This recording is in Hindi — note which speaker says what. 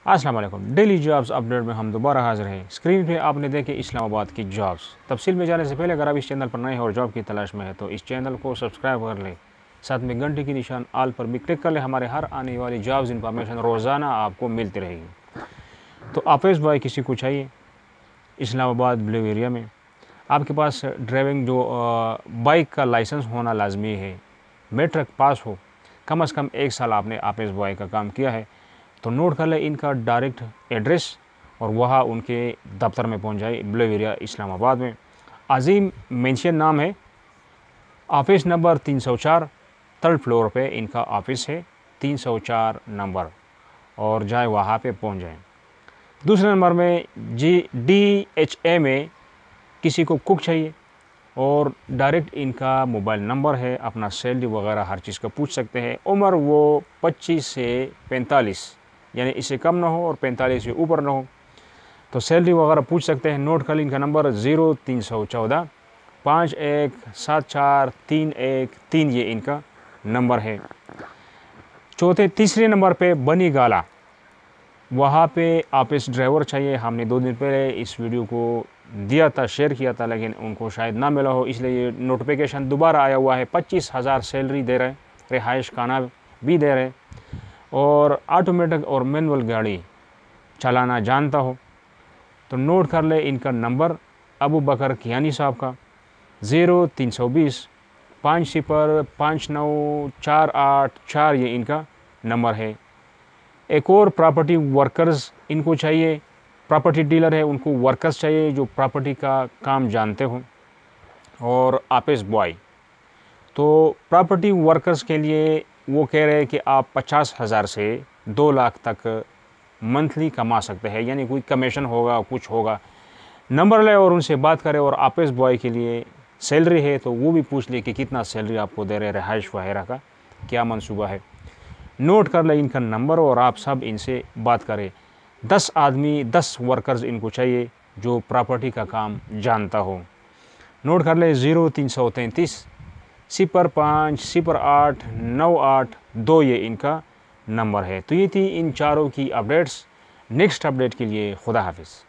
Speaker 1: अस्सलाम वालेकुम। डेली जॉब्स अपडेट में हम दोबारा हाजिर हैं। स्क्रीन पे आपने देखे इस्लामाबाद की जॉब्स। तफसील में जाने से पहले अगर आप इस चैनल पर नए हैं और जॉब की तलाश में है तो इस चैनल को सब्सक्राइब कर लें, साथ में घंटे की निशान आल पर भी क्लिक कर लें। हमारे हर आने वाली जॉब्स इंफॉर्मेशन रोज़ाना आपको मिलती रहेगी। तो ऑफिस बॉय किसी को चाहिए इस्लामाबाद ब्लू एरिया में। आपके पास ड्राइविंग जो बाइक का लाइसेंस होना लाजमी है, मेट्रिक पास हो, कम से कम 1 साल आपने ऑफिस बॉय का काम किया है। तो नोट कर ले इनका डायरेक्ट एड्रेस और वहाँ उनके दफ्तर में पहुँच जाए ब्लू एरिया इस्लामाबाद में। अजीम मेंशन नाम है, ऑफिस नंबर 304, 3rd फ्लोर पे इनका ऑफिस है, 304 नंबर, और जाए वहाँ पे पहुँच जाए। दूसरे नंबर में DHA में किसी को कुक चाहिए और डायरेक्ट इनका मोबाइल नंबर है, अपना सैलरी वगैरह हर चीज़ का पूछ सकते हैं। उम्र वो 25 से 45, यानी इससे कम ना हो और 45 से ऊपर ना हो, तो सैलरी वगैरह पूछ सकते हैं। नोट कर लीजिए इनका नंबर 0314 5174 313, ये इनका नंबर है। तीसरे नंबर पे बनी गाला, वहाँ पे ऑफिस ड्राइवर चाहिए। हमने 2 दिन पहले इस वीडियो को दिया था, शेयर किया था, लेकिन उनको शायद ना मिला हो, इसलिए ये नोटिफिकेशन दोबारा आया हुआ है। 25,000 सैलरी दे रहे हैं, रिहाइश खाना भी दे रहे हैं, और ऑटोमेटिक और मैनुअल गाड़ी चलाना जानता हो तो नोट कर ले इनका नंबर अबू बकर कियानी साहब का 0320 505948 ये इनका नंबर है। एक और प्रॉपर्टी वर्कर्स इनको चाहिए, प्रॉपर्टी डीलर है, उनको वर्कर्स चाहिए जो प्रॉपर्टी का काम जानते हो, और ऑफिस बॉय। तो प्रॉपर्टी वर्कर्स के लिए वो कह रहे हैं कि आप 50,000 से 2 लाख तक मंथली कमा सकते हैं, यानी कोई कमीशन होगा, कुछ होगा। नंबर ले और उनसे बात करें। और ऑफिस बॉय के लिए सैलरी है तो वो भी पूछ ले कि कितना सैलरी आपको दे रहे हैं, रिहाइश वगैरह का क्या मंसूबा है। नोट कर ले इनका नंबर और आप सब इनसे बात करें। 10 आदमी, 10 वर्कर्स इनको चाहिए जो प्रॉपर्टी का काम जानता हो। नोट कर ले 0333 050898 ये इनका नंबर है। तो ये थी इन चारों की अपडेट्स। नेक्स्ट अपडेट के लिए खुदा हाफिज़।